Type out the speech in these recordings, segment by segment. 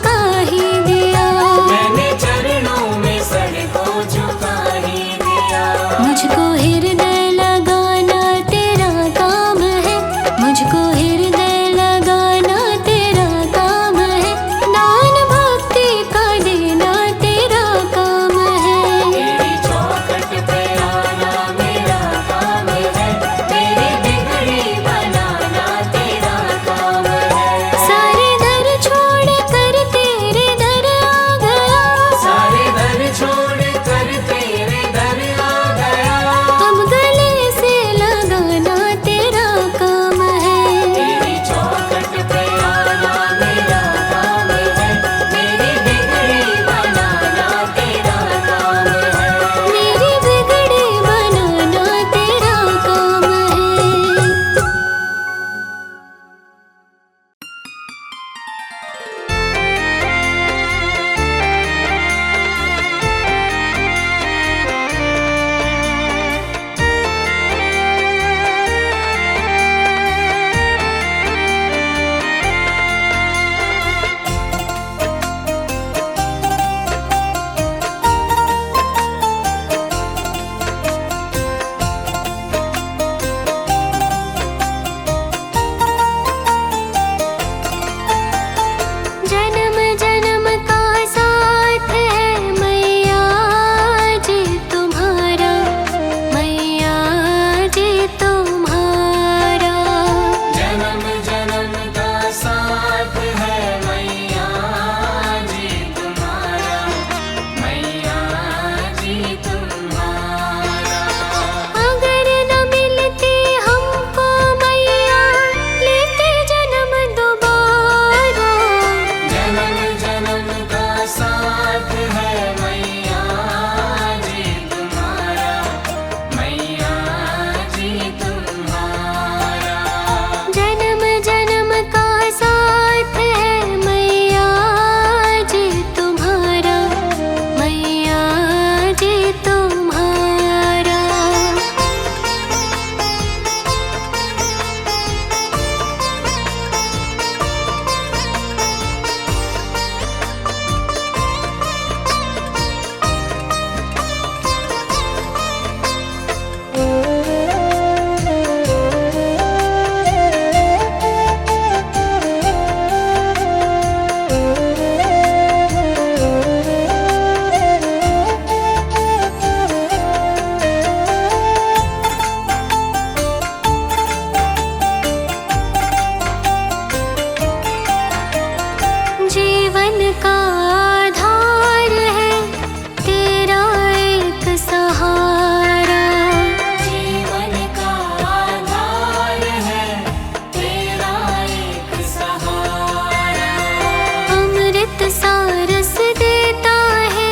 झुका ही दिया, मैंने चरणों में सर को झुका ही दिया। मुझको हृदय लगाना तेरा काम है, मुझको हृदय लगाना तेरा काम है, दान भक्ति का देना तेरा काम है। तेरी चौखट पे आना मेरा काम है, मेरी बिगड़ी बनाना तेरा काम है। सारे दर छोड़ कर तेरे दर आ गया, सारे दर छोड़ कर तेरे दर आ गया। अब गले से लगाना तेरा काम है। तेरी चौखट पे आना मेरा काम है, मेरी बिगड़ी बनाना तेरा काम है। मेरी बिगड़ी बनाना तेरा काम है। जन्म जन्म का साथ है मैया जी तुम्हारा, मैया जी तुम्हारा। जन्म जन्म का साथ है मैया जी तुम्हारा, मैया जी तुम्हारा। अगर न मिलती हमको मैया लेते जन्म दोबारा, जन्म जन्म का साथ है मैया जी तुम्हारा, मैया जी तुम्हारा। जन्म जन्म का साथ है मैया जी तुम्हारा, मैया जी तुम्हारा। जीवन का आधार है तेरा एक सहारा, जीवन का आधार है तेरा एक सहारा। अमृत सारस देता है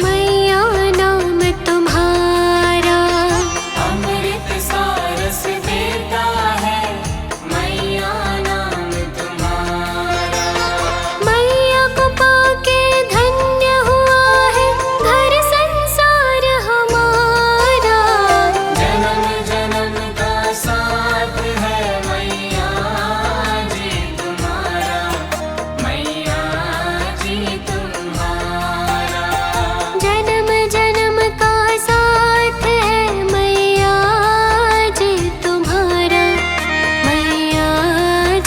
मैया नाम तुम्हारा। अमृत सारस देता है मैया नाम तुम्हारा। मैया को पाके धन्य हुआ है घर संसार हमारा। जन्म जन्म का साथ है मैया जी तुम्हारा, मैया जी तुम्हारा। जन्म जन्म का साथ है मैया जी तुम्हारा, मैया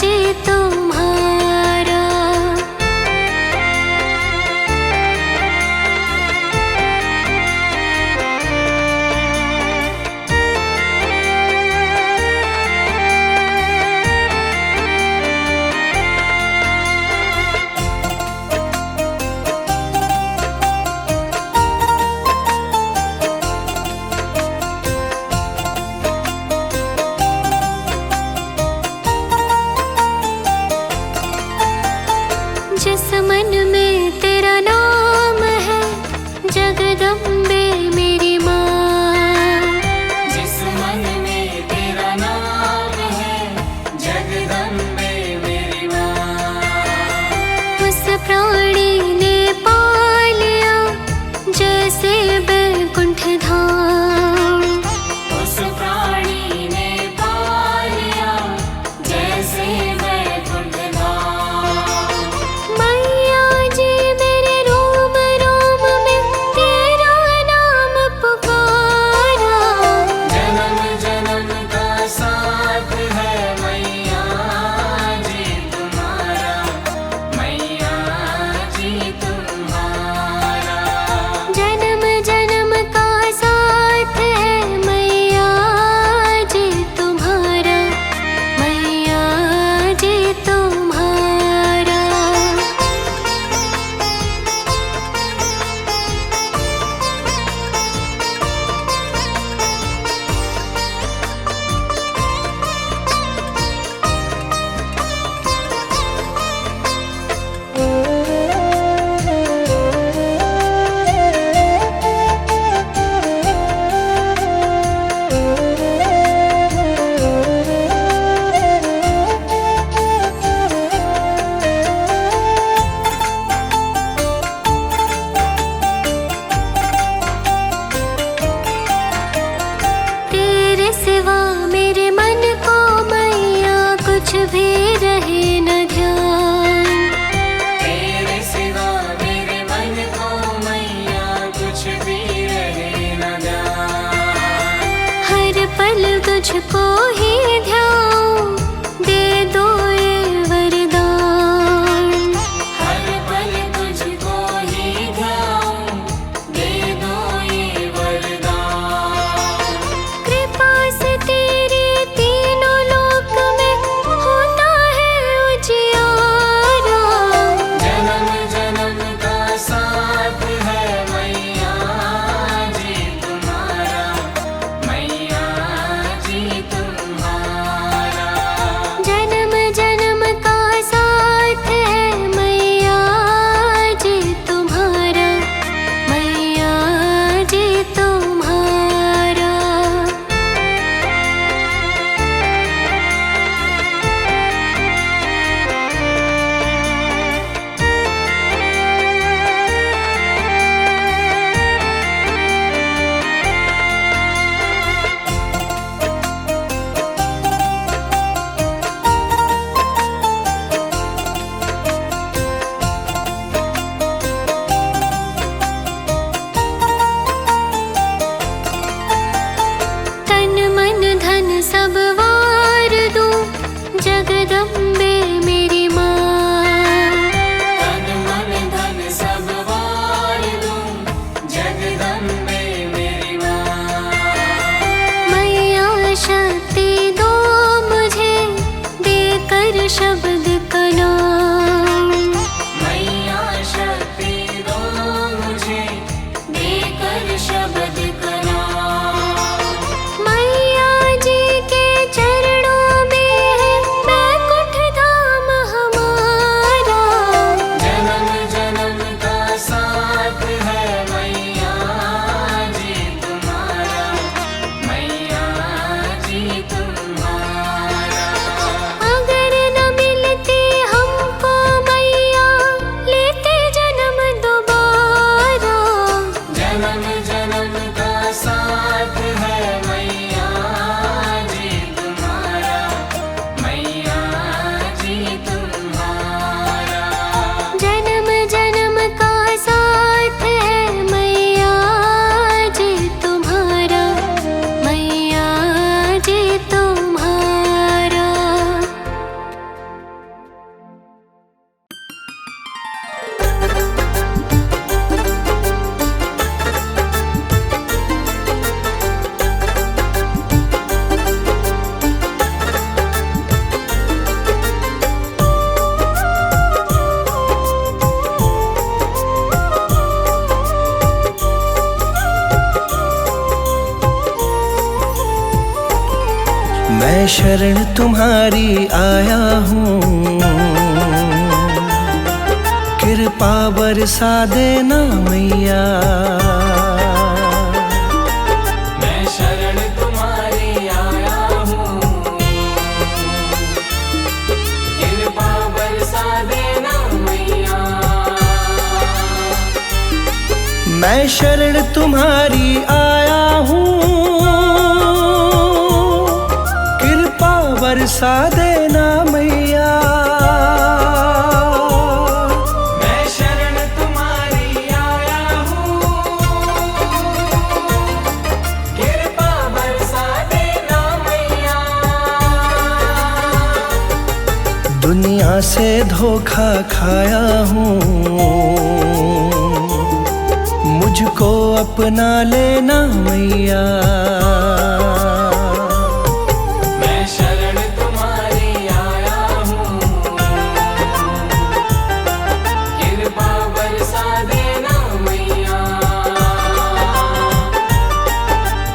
जी तुम्हारा। जिस मन में तेरा नाम है जगदम्बे मेरी माँ, जिस मन में तेरा नाम है जगदम्बे मेरी माँ। उस प्राणी ने पा लिया जैसे बैकुंठ धाम, उस प्राणी ने पा लिया जैसे वैकुंठ धाम। मैया मैं शरण तुम्हारी आया हूँ, कृपा बरसा देना मैया। मैं शरण तुम्हारी आया हूँ, कृपा बरसा देना मैया। मैं शरण तुम्हारी आया हूँ, कृपा बरसा देना मैया। मैं शरण तुम्हारी आया हूँ, कृपा बरसा देना मैया। दुनिया से धोखा खाया हूँ, मुझको अपना लेना मैया। मैं शरण तुम्हारी आया हूँ, कृपा बरसा देना मैया।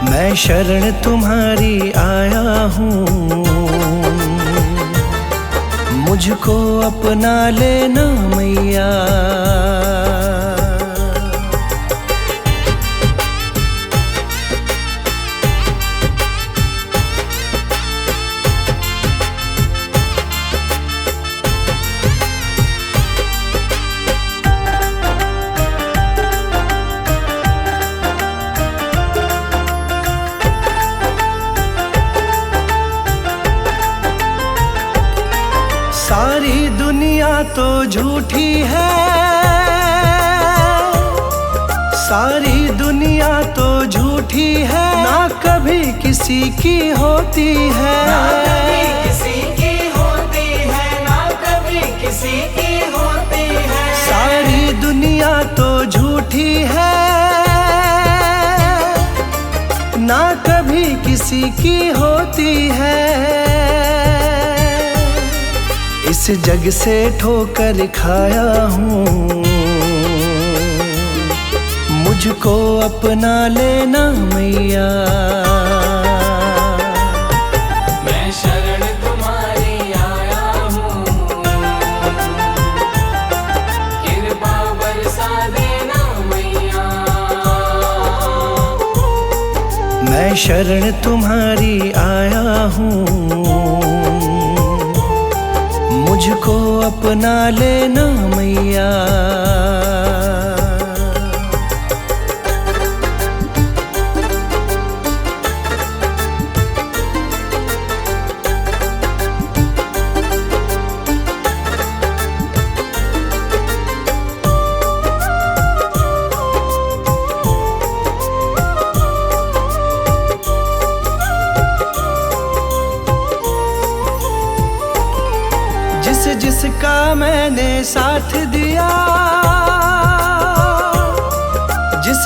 मैं शरण तुम्हारी आया हूँ, मुझको अपना लेना मैया। सारी दुनिया तो झूठी है, सारी दुनिया तो झूठी है, ना कभी किसी की होती है। ना कभी किसी की होती है, ना कभी किसी की होती है। सारी दुनिया तो झूठी है, ना कभी किसी की होती है। इस जग से ठोकर खाया हूँ, मुझको अपना लेना मैया। मैं शरण तुम्हारी आया हूँ, कृपा बरसा देना मैया। मैं शरण तुम्हारी आया हूँ, मुझको अपना लेना मैया। जिसका मैंने साथ दिया,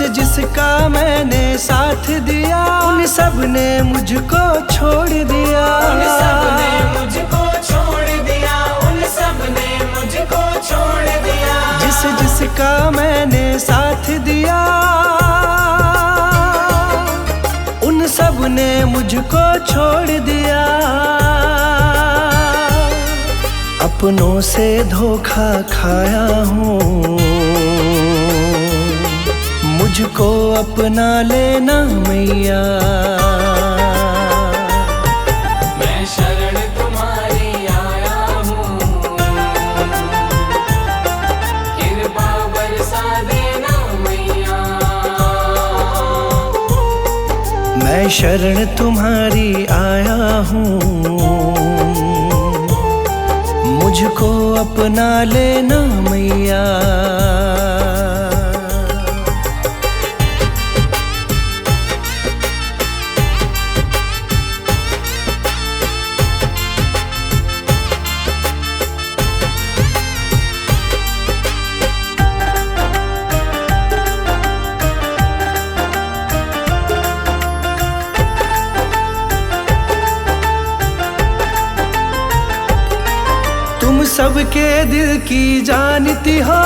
जिसका मैंने साथ दिया, उन सब ने मुझको छोड़ दिया। उन सब ने मुझको छोड़ दिया, उन सब ने मुझको छोड़ दिया। जिसका मैंने साथ दिया, उन सब ने मुझको छोड़ दिया। अपनों से धोखा खाया हूँ, मुझको अपना लेना मैया। मैं शरण तुम्हारी आया हूँ, कृपा बरसा देना मैया। मैं शरण तुम्हारी आया हूँ, मुझको अपना लेना मैया। तुम सबके दिल की जानती हो,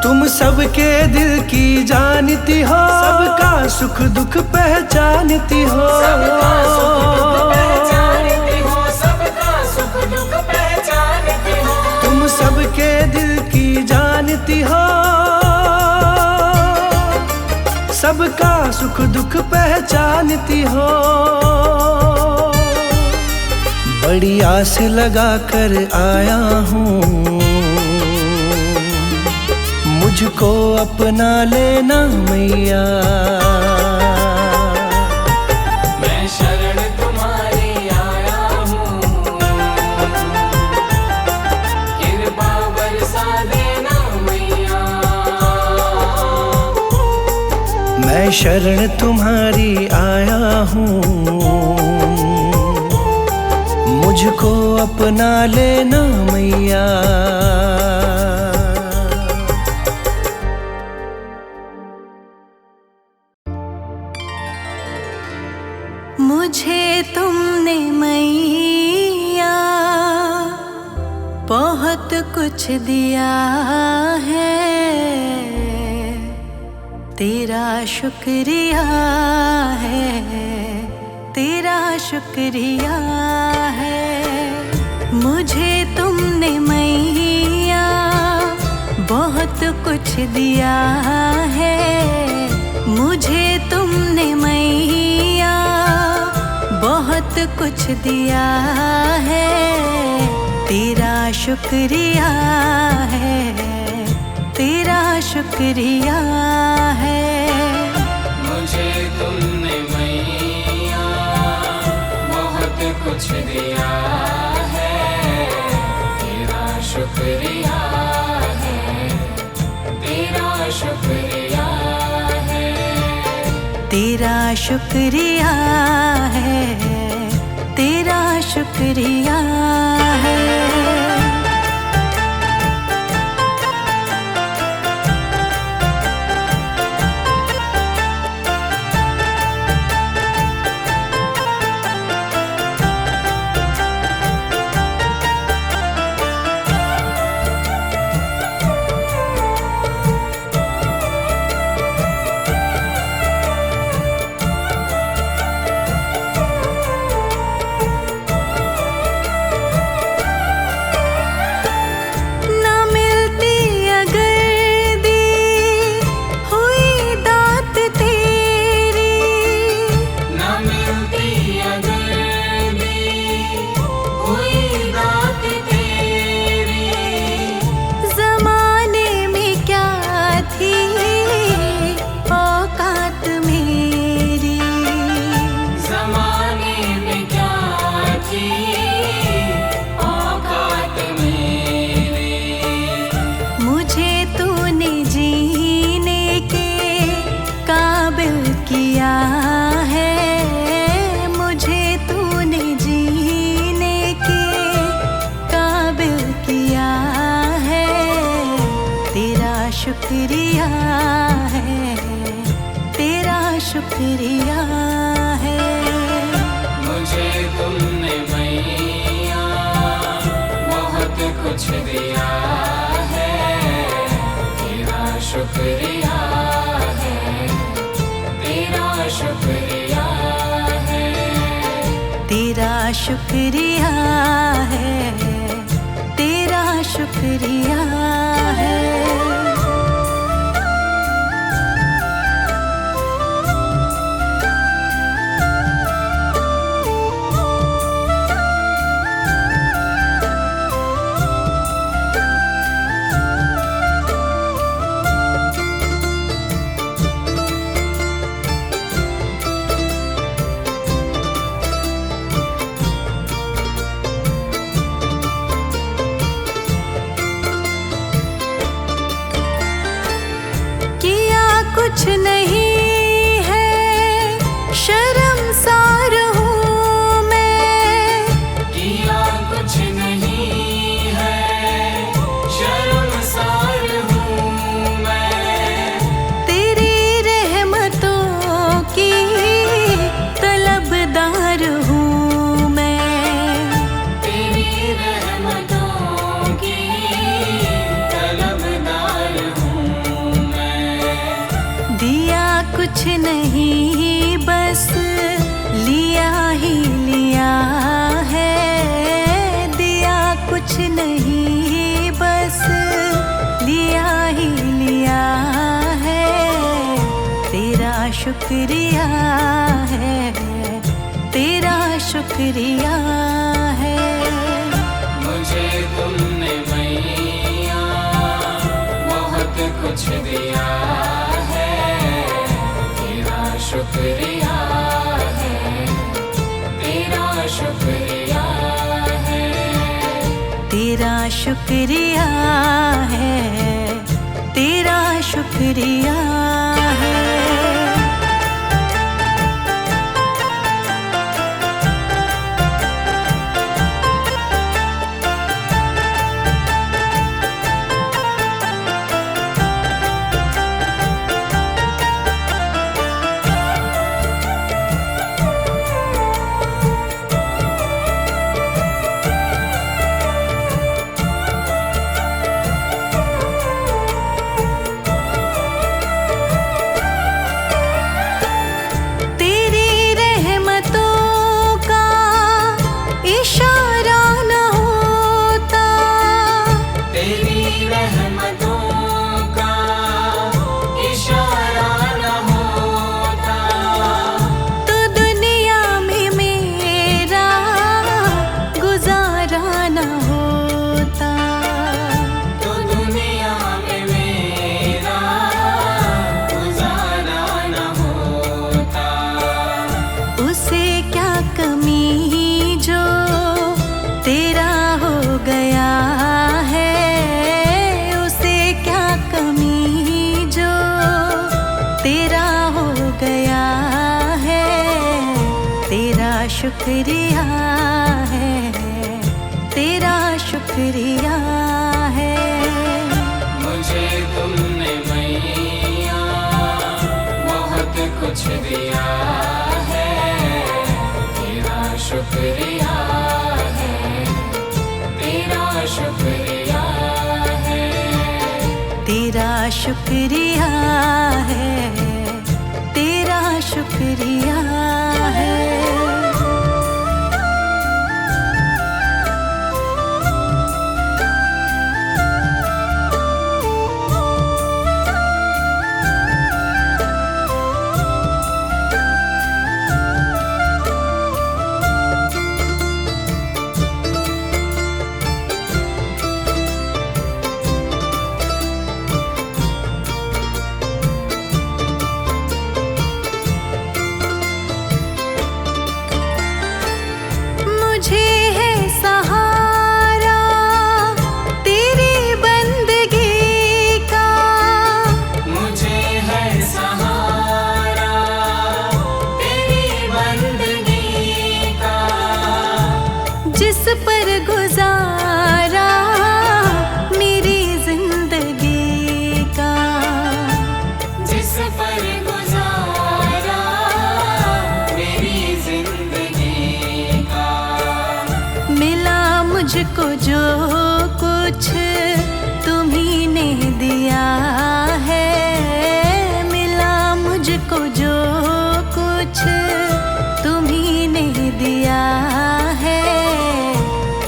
तुम सब सबके दिल की जानती हो, सबका सुख दुख पहचानती हो, सबका सुख दुख पहचानती हो, सबका सुख दुख पहचानती हो। तुम सबके दिल की जानती हो, सबका सुख दुख पहचानती हो। बड़ी आस लगा कर आया हूँ, मुझको अपना लेना मैया। मैं शरण तुम्हारी आया हूँ, कृपा बरसा देना मैया। मैं शरण तुम्हारी आया हूँ, मुझको अपना लेना मैया। मुझे तुमने मैया बहुत कुछ दिया है, तेरा शुक्रिया है, तेरा शुक्रिया है। मुझे तुमने मैया बहुत कुछ दिया है, मुझे तुमने मैया बहुत कुछ दिया है, तेरा शुक्रिया है, तेरा शुक्रिया है। मुझे तुमने मैया बहुत कुछ दिया है, तेरा शुक्रिया है, तेरा शुक्रिया है, तेरा शुक्रिया है, तेरा शुक्रिया है। शुक्रिया है, तेरा शुक्रिया है। मुझे तुमने मैया बहुत कुछ दिया है, तेरा शुक्रिया है, तेरा शुक्रिया है, तेरा शुक्रिया है, तेरा शुक्रिया है। कुछ नहीं है शर्मसार हूँ मैं, किया कुछ नहीं है शर्मसार हूँ मैं, तेरी रहमतों की तलबदार हूँ मैं, तेरी रहमतों की तलबदार हूँ मैं। शुक्रिया है, तेरा शुक्रिया है। मुझे तुमने मैया बहुत कुछ दिया है, तेरा शुक्रिया है, तेरा शुक्रिया है, तेरा शुक्रिया है, तेरा शुक्रिया है। इशारा न होता, तेरी रहमतों का इशारा न होता, तो दुनिया में मेरा गुजारा न होता, तो दुनिया में मेरा गुजारा न होता। उसे क्या कमी जो तेरा हो गया है, उसे क्या कमी जो तेरा हो गया है। तेरा शुक्रिया है, तेरा शुक्रिया है। मुझे तुमने मैया बहुत कुछ दिया है, तेरा शुक्रिया है, तेरा शुक्रिया है, तेरा शुक्रिया है, तेरा शुक्रिया है। मुझे है सहारा तेरी बंदगी का, मुझे है सहारा तेरी बंदगी का, जिस पर गुजारा मेरी जिंदगी का, जिस पर गुजारा मेरी जिंदगी का। मिला मुझको जो कुछ तुम्ही ने दिया है, मिला मुझको जो कुछ तुम्ही ने दिया है।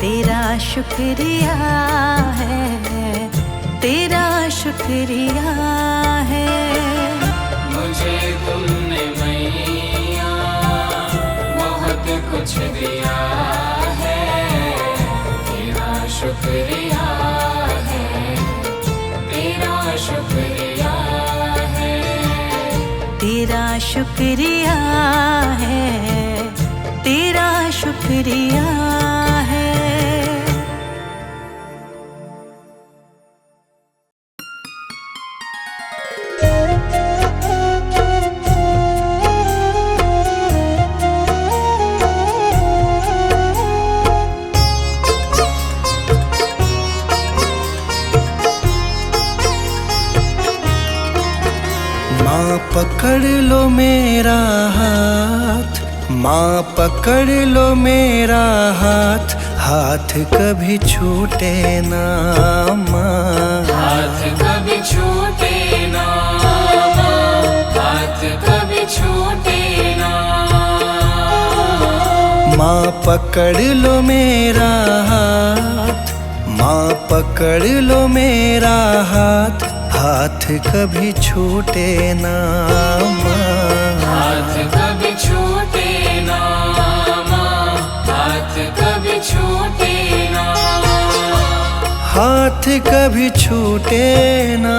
तेरा शुक्रिया है, तेरा शुक्रिया है। मुझे तुमने मैया बहुत कुछ दिया है, तेरा शुक्रिया है, तेरा शुक्रिया है, तेरा शुक्रिया है, तेरा शुक्रिया है। माँ पकड़ लो मेरा हाथ, माँ पकड़ लो मेरा हाथ, हाथ कभी छूटे ना माँ, हाथ कभी छूटे ना माँ, हाथ कभी छूटे ना। माँ पकड़ लो मेरा हाथ, माँ पकड़ लो मेरा हाथ, हाथ कभी छूटे ना माँ। हाथ कभी छूटे ना माँ, हाथ कभी छूटे ना। हाथ कभी छूटे ना,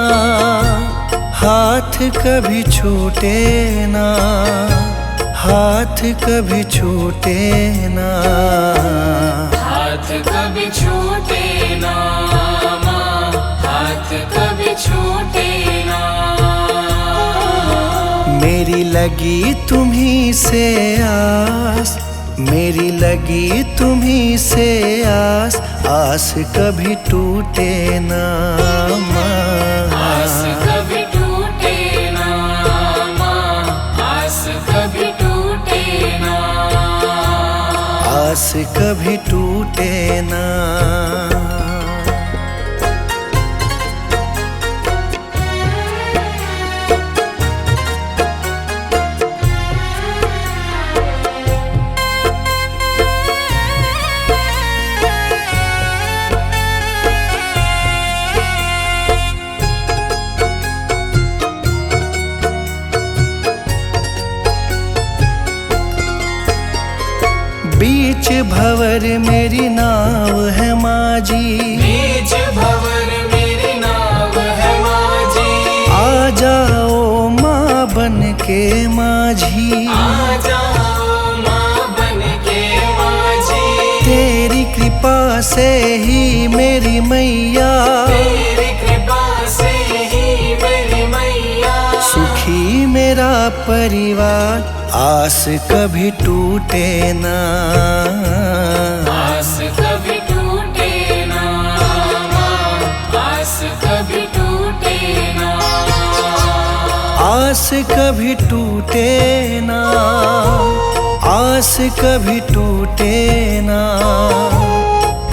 हाथ कभी छूटे ना, हाथ कभी छूटे ना। हाथ कभी छूटे ना माँ, हाथ कभी छूटे ना। मेरी लगी तुम्हीं से आस, मेरी लगी तुम्हीं से आस, आस कभी टूटे ना माँ। आस कभी टूटे ना माँ, आस कभी टूटे ना। आस कभी टूटे ना। बीच भंवर मेरी नाव है माझी, बीच भंवर मेरी नाव है माझी। आ जाओ माँ बन के माझी, आ जाओ माँ बन के माझी। तेरी कृपा से ही मेरी मैया, तेरी कृपा से ही मेरी मैया। सुखी मेरा परिवार, आस कभी टूटे ना। आस कभी टूटे ना माँ, आस कभी टूटे ना। आस कभी टूटे ना, आस कभी टूटे ना,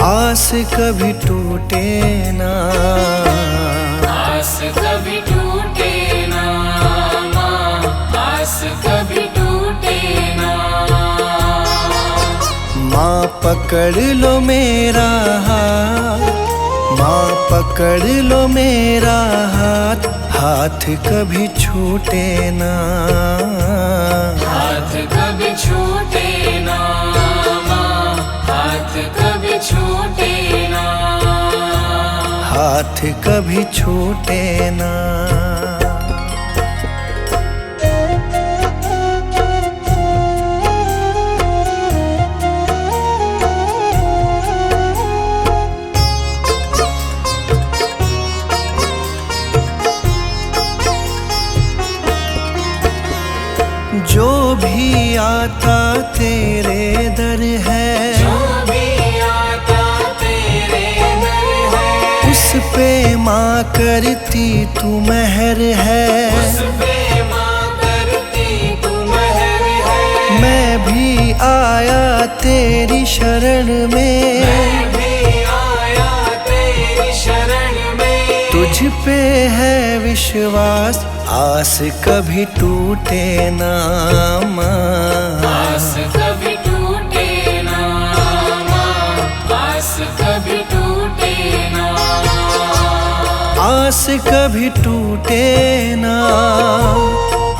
आस कभी टूटे ना। आस कभी टूटे ना माँ, आस कभी टूटे ना। माँ पकड़ लो मेरा हाथ, माँ पकड़ लो मेरा हाथ, हाथ कभी छूटे ना। हाथ कभी छूटे ना माँ, हाथ कभी छूटे ना। हाथ कभी छूटे ना। जो भी आता तेरे दर है, जो भी आता तेरे दर है। उस पे माँ करती तू मेहर है। उस पे माँ करती तू मेहर है। मैं भी आया तेरी शरण में, मैं भी आया तेरी शरण में। तुझ पे है विश्वास, आस कभी टूटे ना माँ। आस कभी टूटे ना माँ, आस कभी टूटे ना। आस कभी टूटे ना,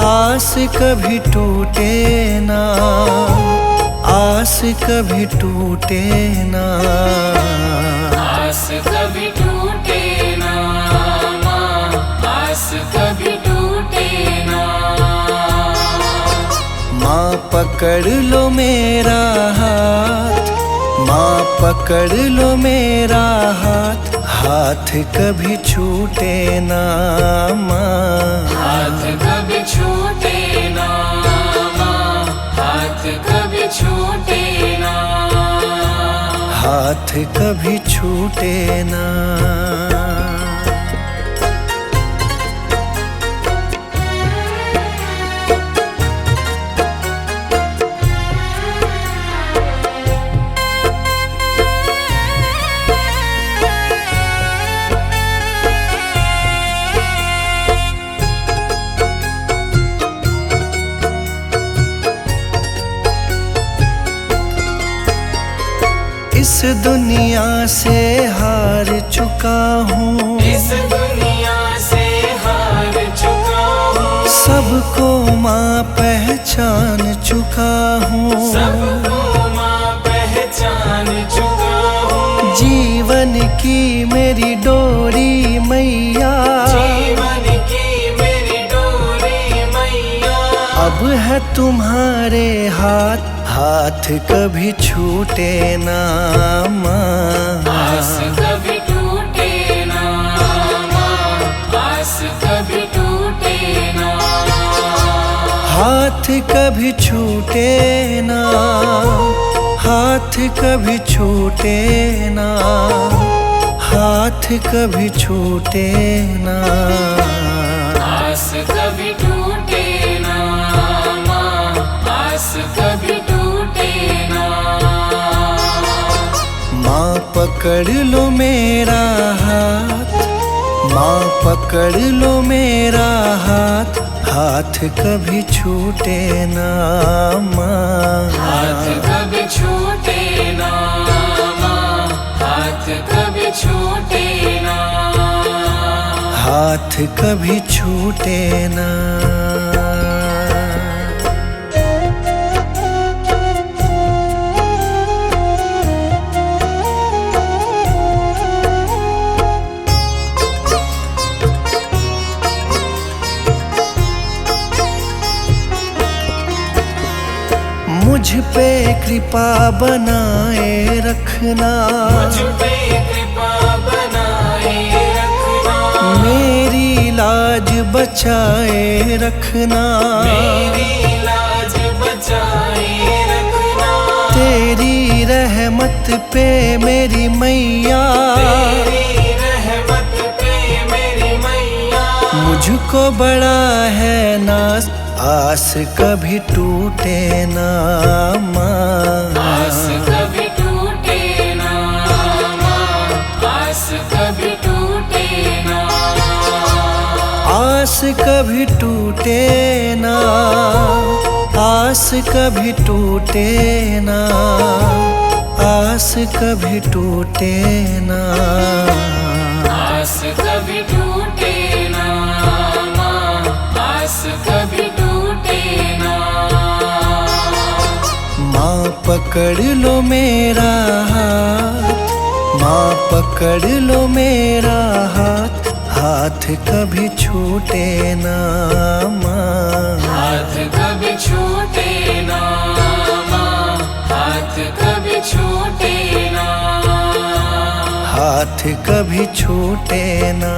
आस कभी टूटे ना, आस कभी टूटे ना। आस कभी टूटे ना माँ, आस कभी टूटे ना। माँ पकड़ लो मेरा हाथ, माँ पकड़ लो मेरा हाथ, हाथ कभी छूटे ना माँ। हाथ कभी छूटे ना माँ, हाथ कभी छूटे ना। हाथ कभी छूटे ना। इस दुनिया से हार चुका हूँ, इस दुनिया से सबको माँ पहचान चुका हूँ, सबको माँ पहचान चुका हूँ। जीवन की मेरी डोरी मैया, जीवन की मेरी डोरी मैया, अब है तुम्हारे हाथ, हाथ कभी छूटे ना माँ। आस कभी टूटे ना माँ, आस कभी टूटे ना। हाथ कभी छूटे ना, हाथ कभी छूटे ना, हाथ कभी छूटे ना। आस कभी टूटे ना माँ, आस कभी टूटे ना। माँ पकड़ लो मेरा हाथ, माँ पकड़ लो मेरा हाथ, हाथ कभी छूटे ना माँ। हाथ कभी छूटे ना माँ, हाथ कभी छूटे ना। हाथ कभी छूटे ना। मुझ पे कृपा बनाए रखना, मुझ पे कृपा बनाए रखना। मेरी लाज बचाए रखना, मेरी लाज बचाए रखना। तेरी रहमत पे मेरी मैया, तेरी रहमत पे मेरी मैया, मुझको बड़ा है नाज, आस कभी टूटे ना माँ। आस कभी टूटे ना माँ, आस कभी टूटे ना। आस कभी टूटे ना, आस कभी टूटे ना, आस कभी टूटे ना। आस कभी टूटे ना माँ, आस कभी टूटे ना। माँ पकड़ लो मेरा हाथ, माँ पकड़ लो मेरा हाथ, हाथ कभी छूटे ना माँ। हाथ कभी छूटे ना माँ, हाथ कभी छूटे ना। हाथ कभी छूटे ना।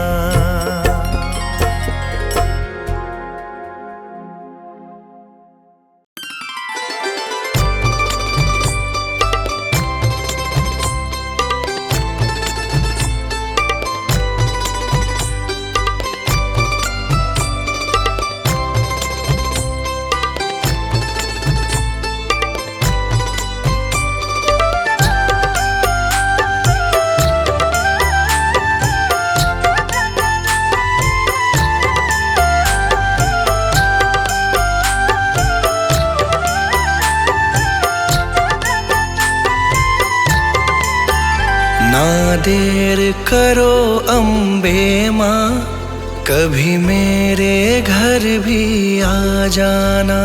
ना देर करो अम्बे माँ, कभी मेरे घर भी आ जाना।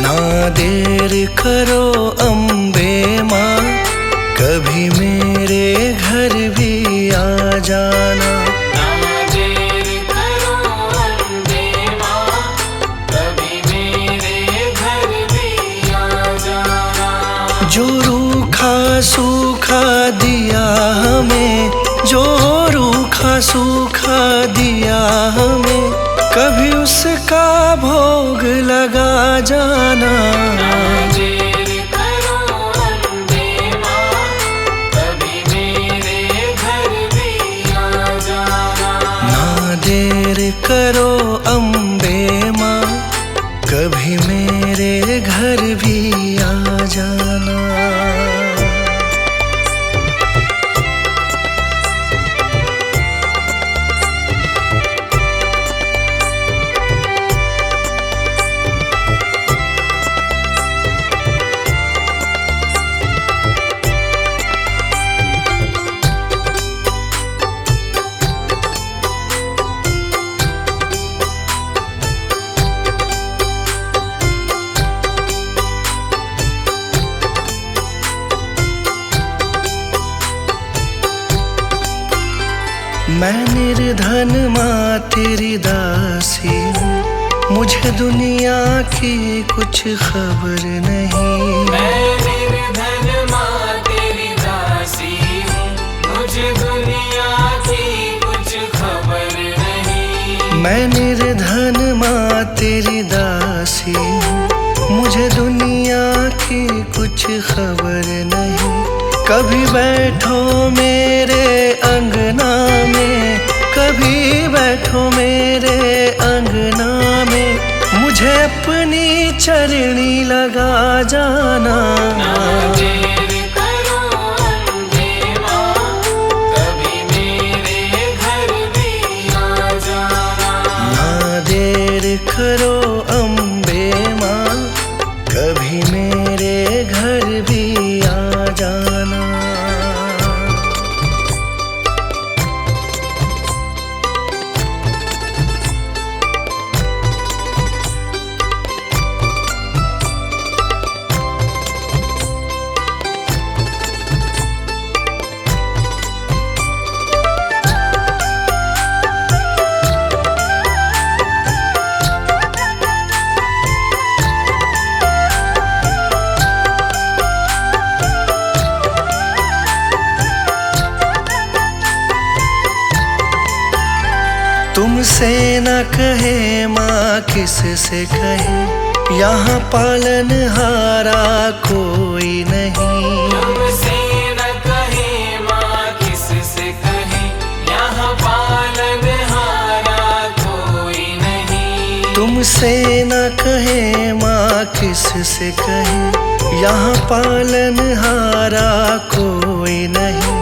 ना देर करो अम्बे माँ, कभी मेरे घर भी आ जाना। ना देर करो अम्बे माँ, कभी मेरे घर भी आ जाना। जो रूखा सूखा दिया हमें, जो रूखा सूखा दिया हमें, कभी उसका भोग लगा जाना। ना देर करो अम्बे माँ, कभी मेरे घर भी आ जाना। ना देर करो अम्बे माँ, कभी मेरे घर भी आ जाना। मैं निर्धन माँ तेरी दासी हूँ, मुझे दुनिया की कुछ खबर नहीं। मैं निर्धन माँ तेरी दासी हूँ, मुझे दुनिया की कुछ खबर नहीं। मैं निर्धन माँ तेरी दासी हूँ, मुझे दुनिया की कुछ खबर नहीं। कभी बैठो मेरे अंगना में, कभी बैठो मेरे अंगना में, मुझे अपनी चरणी लगा जाना। ना देर करो अम्बे माँ, कभी मेरे घर भी आ जाना। ना देर करो अम्बे माँ, कभी मेरे घर भी आ जाना। तुमसे न कहे माँ किससे कहे, यहाँ पालनहारा कोई नहीं। तुमसे न कहे माँ किससे कहे, यहाँ पालनहारा कोई नहीं। तुमसे न कहे माँ किससे कहे, यहाँ पालनहारा कोई नहीं।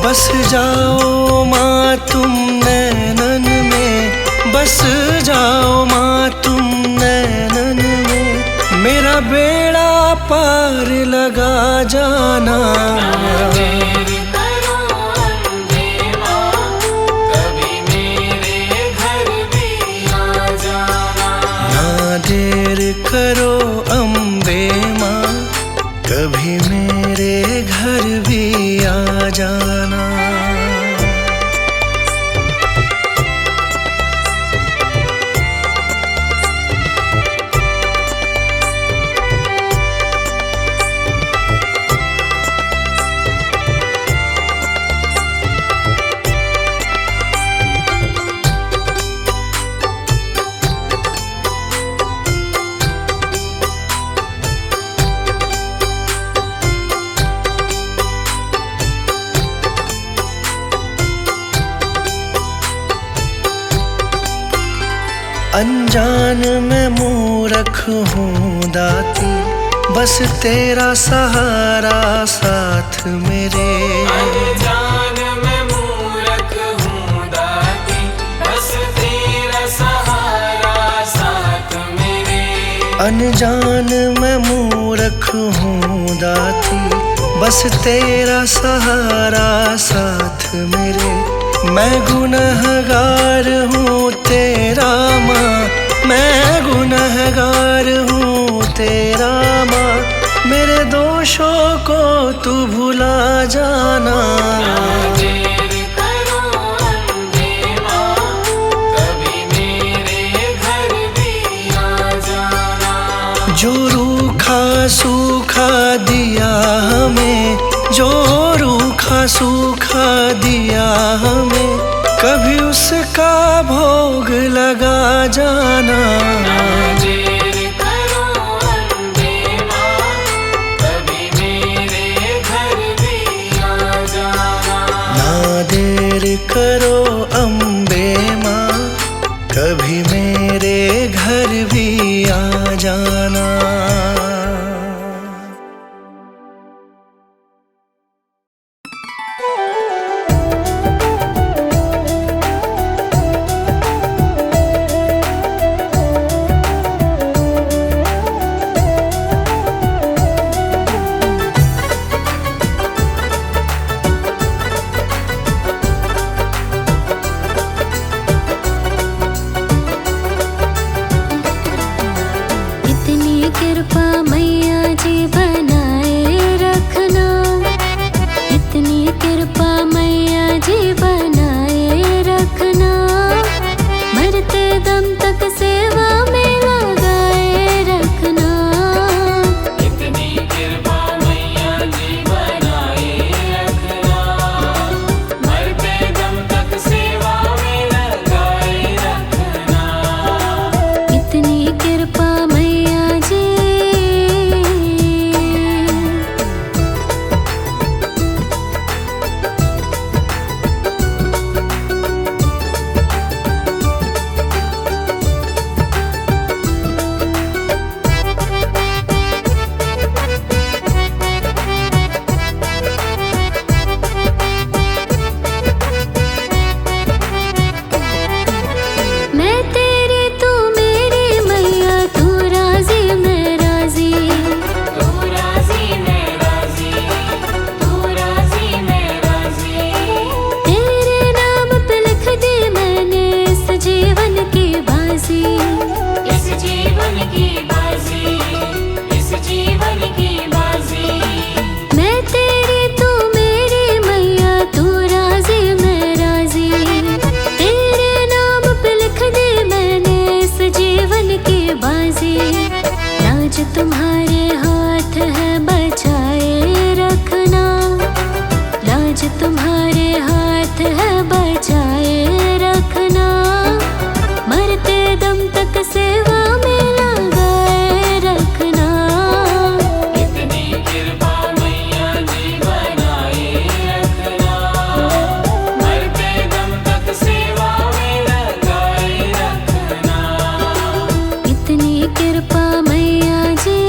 बस जाओ माँ तुम नैनन में, बस जाओ माँ तुम नैनन में, मेरा बेड़ा पार लगा जाना। ना देर करो अम्बे माँ, कभी मेरे घर भी आ जाना। ना देर करो अम्बे माँ, कभी मेरे घर भी आ जाना। अनजान मैं मूर्ख हूँ दाती, बस तेरा सहारा साथ मेरे। अनजान मैं मूर्ख हूँ दाती, बस तेरा सहारा साथ मेरे। अनजान मैं मूर्ख हूँ दाती, बस तेरा सहारा साथ मेरे। मैं गुनहगार हूँ तेरा माँ, मैं गुनहगार हूँ तेरा माँ, मेरे दोषों को तू भुला जाना। ना देर करो अम्बे माँ, कभी मेरे घर भी आ जाना। जो रूखा सूखा दिया हमें, जो रूखा सूखा दिया हमें, कभी उसका भोग लगा जाना। ना देर करो अम्बे माँ, कभी मेरे घर भी आ जाना। ना देर करो अम्बे माँ, कभी मेरे घर भी आ जाना। तुम्हारे हाथ है बचाए रखना, मरते दम तक सेवा में लगाए रखना। इतनी कृपा मैया जी बनाए रखना, मरते दम तक सेवा में लगाए रखना। इतनी कृपा मैया जी।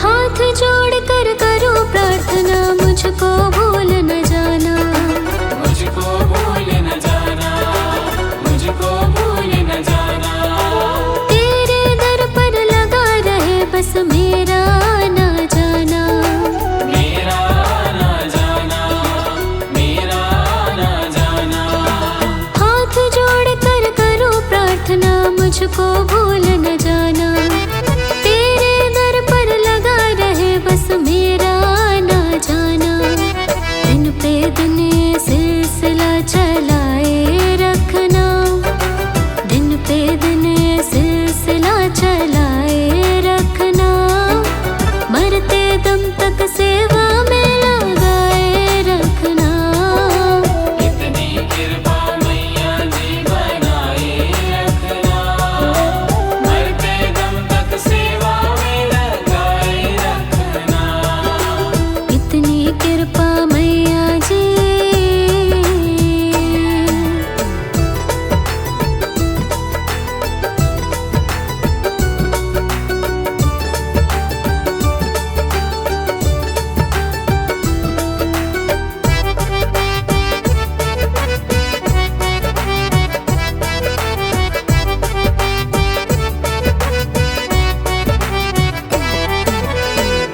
हाथ जोड़ कर करो प्रार्थना, मुझको भूल न जाना, मुझको भूल न जाना, मुझको भूल न जाना। तेरे दर पर लगा रहे बस मेरा ना जाना, मेरा ना जाना, मेरा ना जाना। हाथ जोड़ कर करो प्रार्थना, मुझको भूल न जाना, तेरे दर पर लगा रहे बस मेरा ना जाना। दिन पे दिन ये सिलसिला चलाए रखना, दिन पे दिन ये सिलसिला चलाए रखना, मरते दम तक सेवा में लगाए रखना। इतनी कृपा मैया जी बनाए रखना, मरते दम तक सेवा में लगाए रखना। इतनी कृपा मैया जी।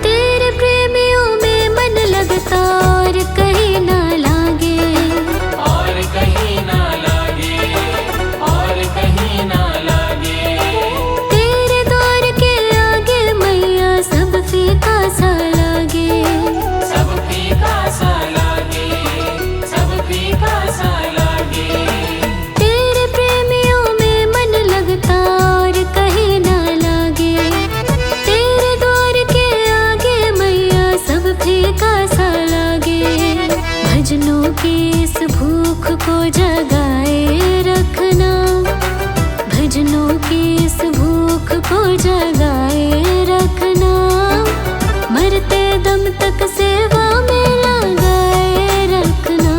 तेरे प्रेमियों में मन लगता और कहीं ना लागे, और कहीं ना लागे, और कहीं ना लागे। तेरे द्वार के आगे मैया सब फीका सा लागे, सब फीका सा लागे, सब फीका सा लागे। तेरे प्रेमियों में मन लगता और कहीं ना लागे, तेरे द्वार के आगे मैया सब फीका सा लागे। भजनों की इस भूख को जगाए रखना, भजनों की इस भूख को जगाए रखना, मरते दम तक सेवा में लगाए रखना।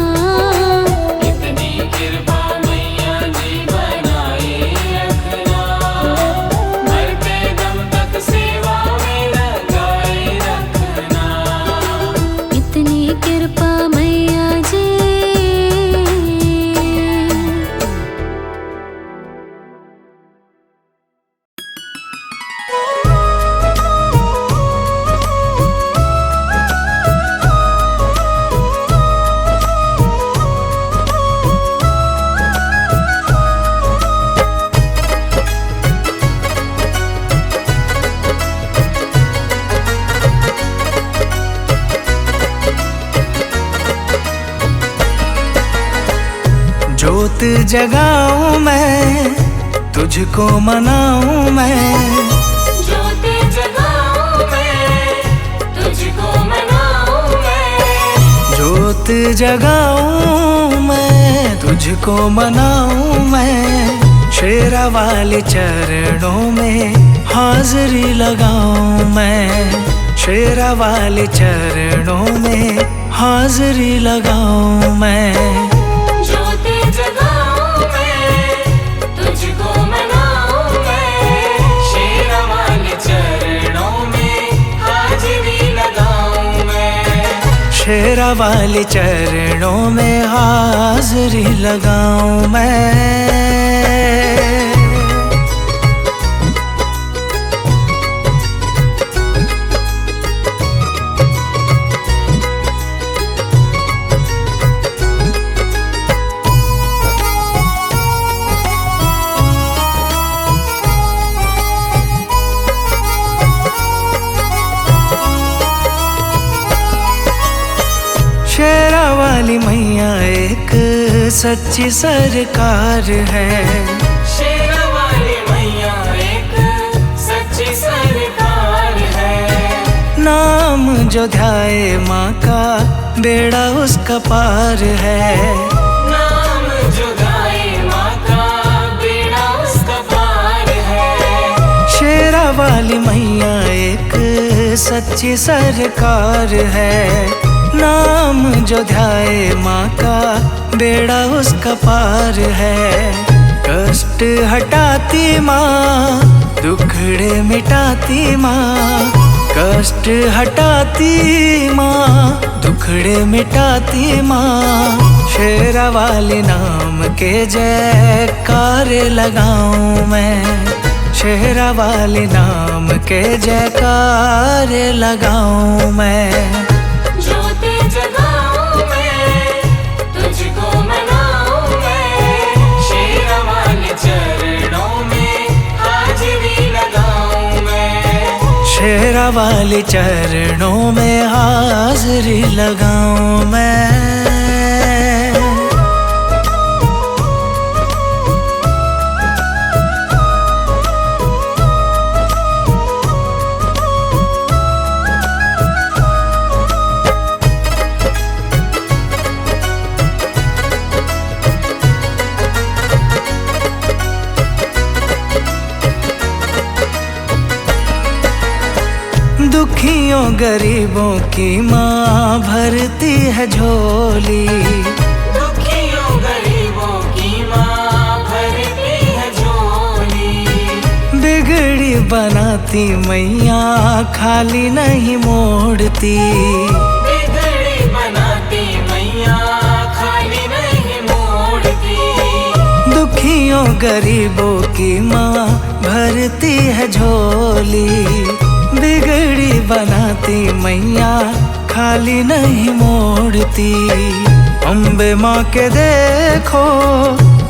इतनी कृपा मैया जी बनाए रखना, मरते दम तक सेवा में लगाए रखना। इतनी कृपा मैया जी। जोत जगाऊं मैं, तुझको मनाऊं मैं, ज्योत जगाऊं मैं, तुझको मनाऊं मैं। जोत जगाऊं मैं, तुझको मनाऊं मैं। शेरा वाले चरणों में हाजिरी लगाऊं मैं, शेरा वाले चरणों में हाजिरी लगाऊं मैं। ज्योत जगाऊं मैं, तुझको मनाऊं मैं। शेरा वाले चरणों में हाजिरी लगाऊं मैं, शेरा वाले चरणों में हाजिरी लगाऊं मैं। सच्ची सरकार है। शेरा वाली मैया एक सच्ची सरकार है। नाम जो ध्याए माँ का बेड़ा उसका पार है। नाम जो गाए माँ का बेड़ा उसका पार है। शेरा वाली मैया एक सच्ची सरकार है। नाम जो ध्याए माँ का बेड़ा उसका पार है। कष्ट हटाती माँ, दुखड़े मिटाती माँ। कष्ट हटाती माँ, दुखड़े मिटाती माँ। शेरा वाली नाम के जयकार लगाऊं मैं। शेरा वाली नाम के जयकार लगाऊं मैं। ज्योति जगाऊं मैं, तुझको मनाऊं मैं। शेरा वाले चरणों में हाजिरी लगाऊं मैं। शेरा वाले चरणों में हाजिरी लगाऊं मैं। दुखियों गरीबों की माँ भरती है झोली। दुखियों गरीबों की माँ भरती है झोली। बिगड़ी बनाती मैया खाली नहीं मोड़ती। बिगड़ी बनाती मैया खाली नहीं मोड़ती। दुखियों गरीबों की माँ भरती है झोली। बिगड़ी बनाती मैया खाली नहीं मोड़ती। अम्बे माँ के देखो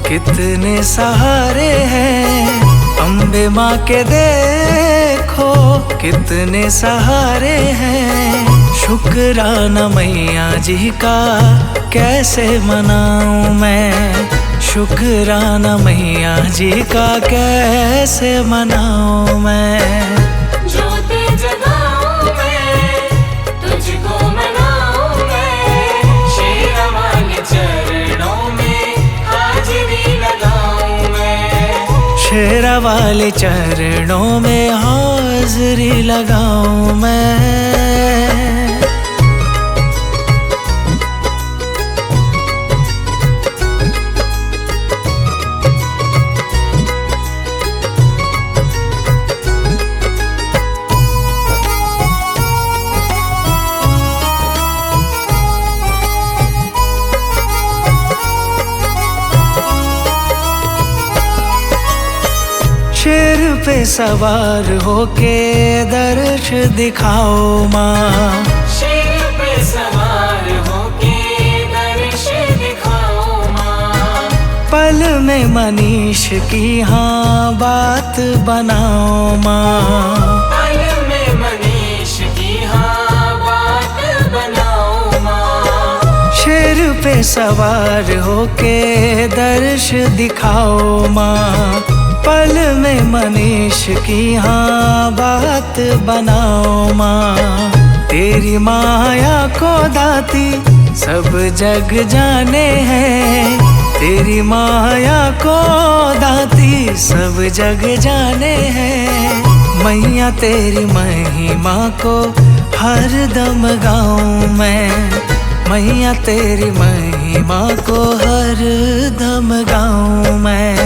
कितने सहारे हैं। अम्बे माँ के देखो कितने सहारे हैं। शुक्राना मैया जी का कैसे मनाऊं मैं। शुक्राना मैया जी का कैसे मनाऊं मैं। ज्योति जगाऊं मैं, तुझको मनाऊं मैं। शेरा वाले चरणों में हाजिरी लगाऊं मैं। शेरा वाले चरणों में हाजिरी लगाऊं मैं। शेर पे सवार होके दर्श दिखाओ माँ। शेर पे सवार होके दर्श दिखाओ माँ। पल में मनीष की हाँ बात बनाओ माँ। पल में मनीष की हाँ बात बनाओ माँ। शेर पे सवार होके दर्श दिखाओ माँ। पल में मनीष की हाँ बात बनाओ माँ। तेरी माया को दाती सब जग जाने हैं। तेरी माया को दाती सब जग जाने हैं। मैया तेरी महिमा को हर दम गाऊं मैं। मैया तेरी महिमा को हर दम गाऊं मैं।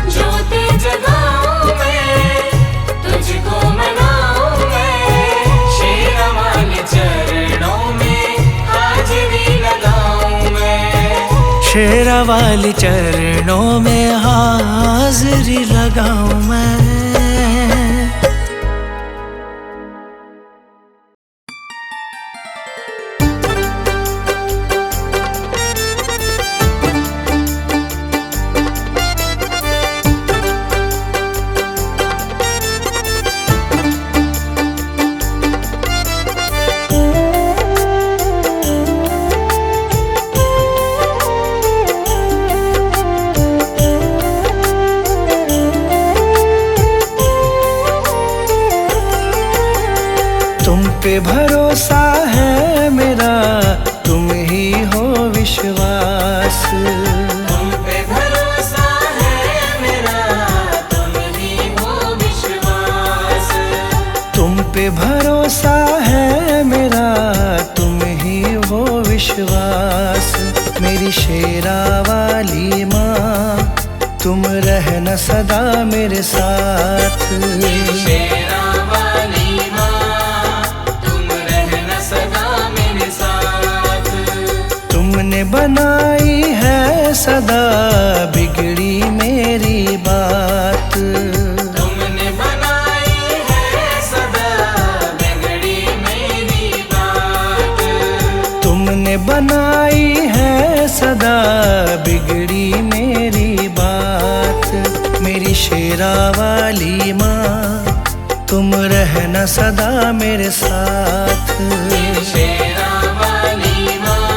ज्योति जगाऊं मैं, तुझको मनाऊं मैं। शेरा वाले चरणों में हाजिरी लगाऊं मैं। शेरा वाले चरणों में हाजिरी लगाऊं मैं। पे भरोसा है मेरा, तुम ही हो विश्वास। तुम पे भरोसा है मेरा, तुम ही हो विश्वास। तुम पे भरोसा है मेरा, तुम ही हो विश्वास। मेरी शेरा वाली माँ, तुम रहना सदा मेरे साथ। मेरी शेरा वाली माँ, तुम रहना सदा मेरे साथ। तुमने बनाई है सदा बिगड़ी मेरी बात। तुमने बनाई है सदा बिगड़ी मेरी बात। तुमने बनाई है सदा बिगड़ी मेरी बात। मेरी शेरा वाली माँ, तुम रहना सदा मेरे साथ। मेरी शेरा वाली माँ,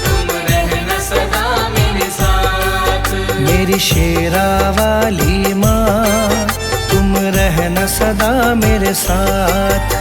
तुम रहना सदा मेरे साथ। मेरी शेरा वाली माँ, तुम रहना सदा मेरे साथ।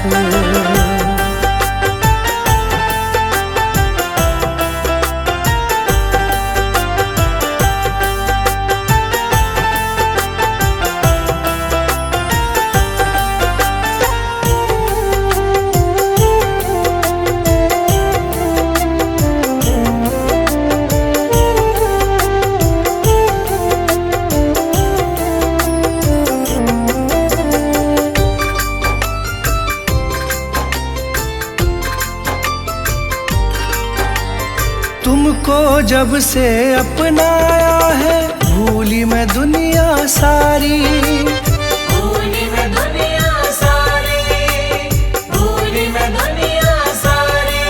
तुमको जब से अपनाया है, भूली मैं दुनिया सारी। भूली मैं दुनिया सारी, भूली मैं दुनिया सारी।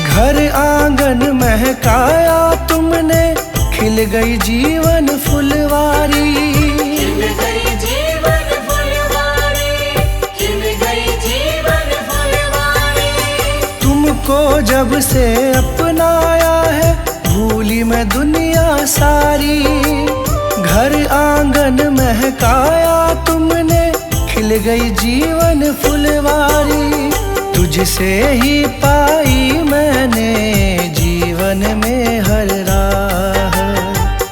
घर आंगन महकाया तुमने, खिल गई जीवन फुलवारी। खिल गई जीवन फुलवारी, खिल गई जीवन फुलवारी। तुमको जब से अपनाया है, भूली मैं दुनिया सारी। घर आंगन महकाया तुमने, खिल गई जीवन फुलवारी। तुझसे ही पाई मैंने जीवन में हर राह।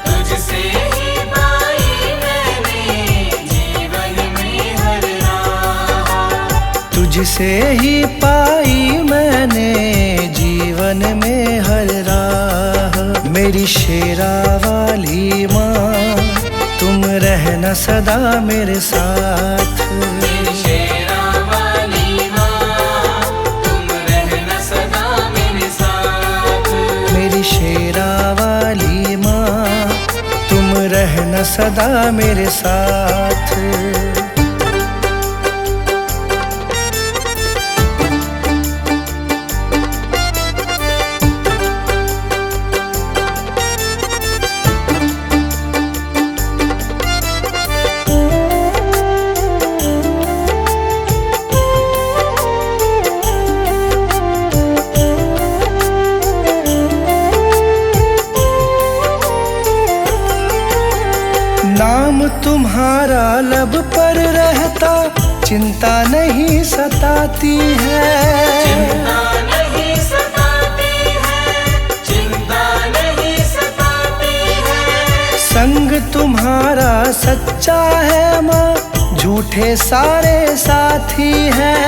तुझसे ही पाई मैंने जीवन में हर राह। तुझसे ही पाई मैंने जीवन में हर राह। मेरी शेरा वाली माँ, तुम रहना सदा मेरे साथ। मेरी शेरा वाली माँ, तुम रहना सदा मेरे साथ। मेरी शेरा वाली माँ, तुम रहना सदा मेरे साथ। नाम तुम्हारा लब पर रहता, चिंता नहीं सताती है। चिंता नहीं सताती है, चिंता नहीं सताती है। संग तुम्हारा सच्चा है माँ, झूठे सारे साथी हैं।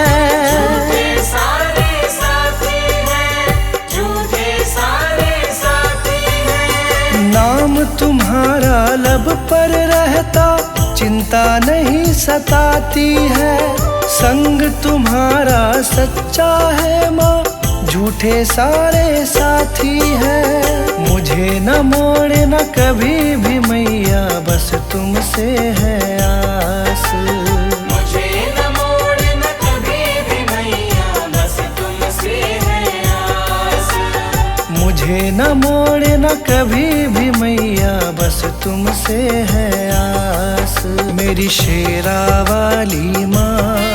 झूठे सारे साथी हैं, झूठे सारे साथी हैं। नाम तुम्हारा लब पर रहता, चिंता नहीं सताती है। संग तुम्हारा सच्चा है माँ, झूठे सारे साथी हैं। मुझे न मोड़ना कभी भी मैया, बस तुमसे है आस। मुझे न मोड़ना कभी भी मैया, बस तुमसे है आस। मुझे न मोड़ना कभी भी मैया, बस तुमसे है आस। मेरी शेरा वाली माँ,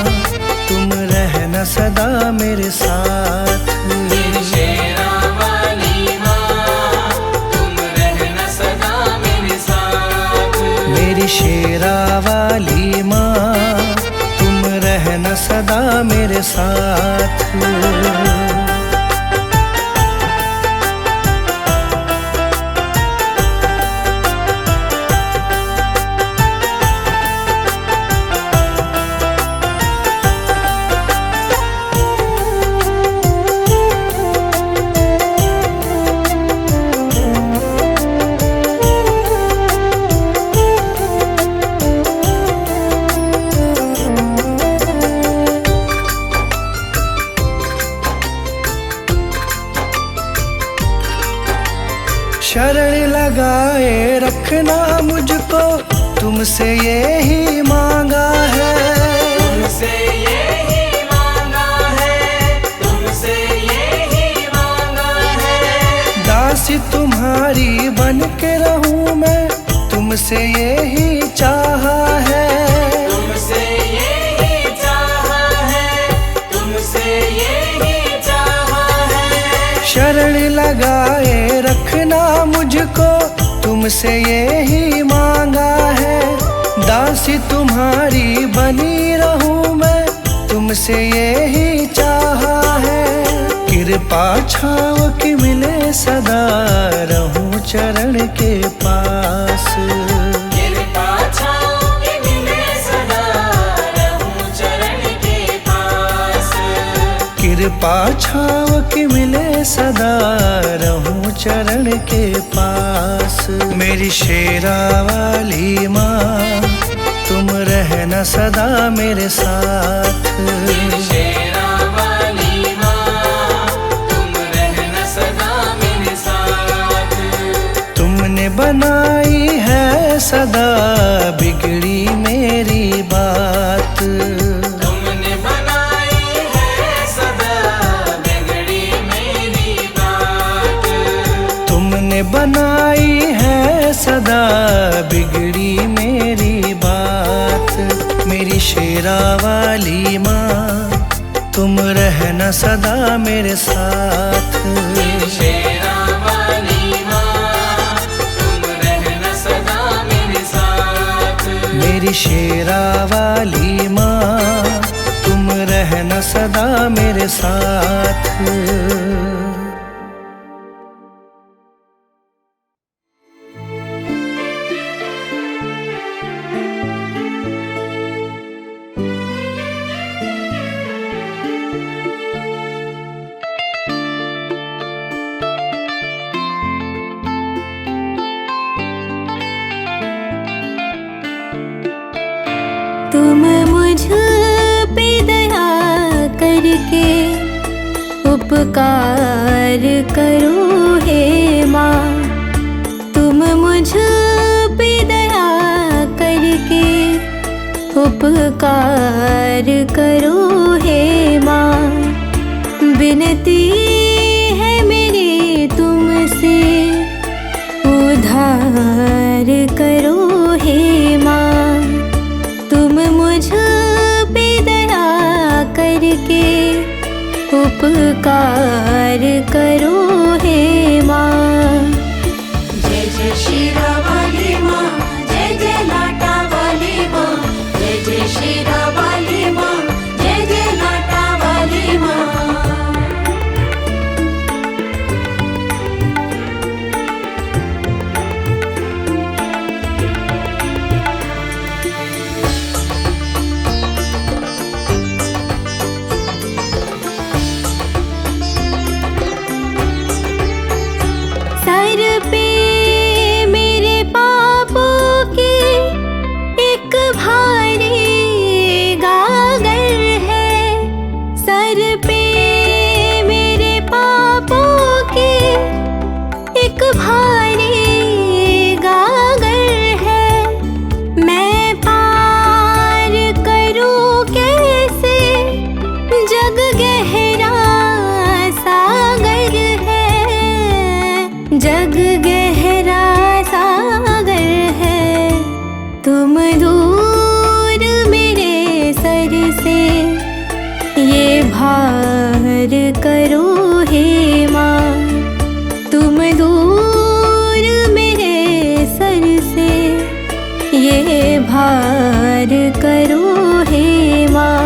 तुम रहना सदा मेरे साथ। मेरी शेरा वाली माँ, तुम रहना सदा मेरे साथ। मेरी शेरा वाली माँ, तुम रहना सदा सदा मेरे साथ। शरण लगाए रखना मुझको, तुमसे ये ही मांगा है। तुमसे ये ही मांगा है, तुमसे ये ही मांगा है। दासी तुम्हारी बन के रहूं मैं, तुमसे ये ही चाहा है। तुमसे ये ही चाहा है, तुमसे ये ही चाहा है। शरण लगाए रखना मुझको, तुमसे ये ही मांगा है। दासी तुम्हारी बनी रहूं मैं, तुमसे ये ही चाहा है। कृपा छाँव की मिले सदा, रहूं चरण के पास। कृपा छाँव की मिले सदा, रहूं चरण के पास। कृपा छाँव की मिले सदा, रहूं चरण के पास। मेरी शेरा वाली माँ, तुम रहना सदा मेरे साथ। मेरी शेरा वाली माँ, तुम रहना सदा मेरे साथ। तुमने बनाई है सदा बिगड़ी मेरी बात। तुमने बनाई है सदा बिगड़ी मेरी बात। तुमने बनाई है सदा बिगड़ी मेरी बात। मेरी शेरा वाली माँ, तुम रहना सदा मेरे साथ। मेरी शेरा वाली माँ, तुम रहना सदा मेरे साथ। मेरी शेरा वाली माँ, तुम रहना सदा मेरे साथ। तुम मुझ पे दया करके उपकार करो हे माँ। तुम मुझ पे दया करके उपकार करो हे माँ। विनती है मेरी तुमसे, उद्धार करो हे माँ। तुम मुझ पे दया करके उपकार करो हे माँ। जय जय शेरा वाली माँ, जय जय लाटा वाली माँ। जय जय शेरा वाली माँ, जय जय लाटा वाली माँ। सर पे मेरे पापों की एक भारी गागर है। सर पे मेरे पापों की एक भारी गागर है। मैं पार करूं कैसे, जग गहरा सागर है। जग गहरा सागर है। तुम दूर मेरे सर से ये भार करो हे माँ। तुम दूर मेरे सर से ये भार करो हे माँ।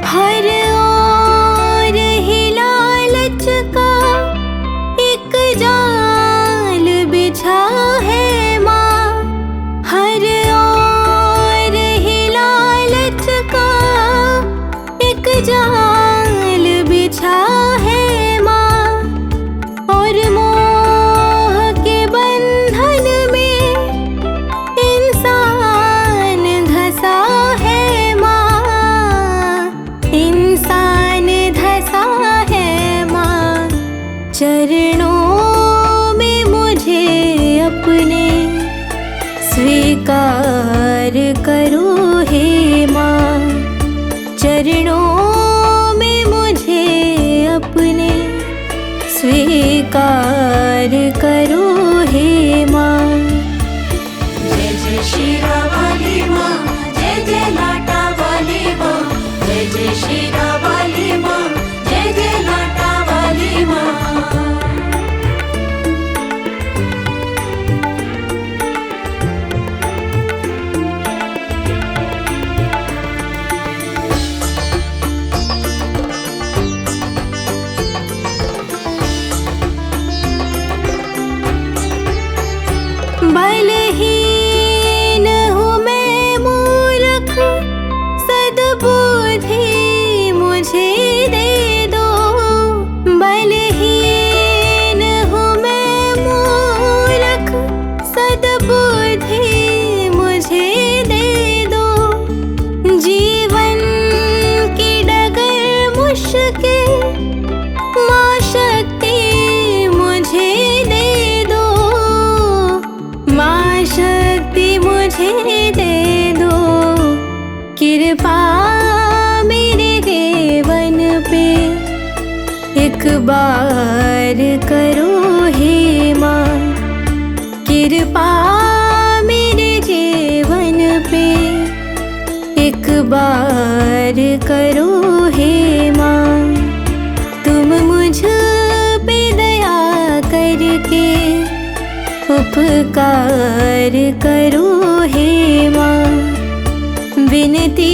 हर ओर ही लालच का एक जाल बिछा है माँ। हर ओर ही लालच का एक जाल बिछा है माँ। और मोह के बंधन में इंसान धसा है माँ। इंसान धसा है माँ। चरणों में मुझे अपने स्वीकार करो हे माँ। चरणों में मुझे अपने स्वीकार करो हे माँ। जय जय शीरा वाली माँ, जय जय लाटा वाली माँ। जय जय शीरा वाली माँ, जय जय लाटा वाली माँ। बलहीन हूँ मैं मूर्ख, सद्बुद्धि मुझे दे दो। बलहीन हूँ मैं मूर्ख, सद्बुद्धि मुझे दे दो। जीवन की डगर मुश्किल, माँ शक्ति मुझे दे दो। माँ शक्ति मुझे दे दो। कृपा मेरे जीवन पे एक बार करो हे माँ। कृपा मेरे जीवन पे एक बार करो हे माँ। तुम मुझ पे दया करके उपकार करो हे माँ। विनती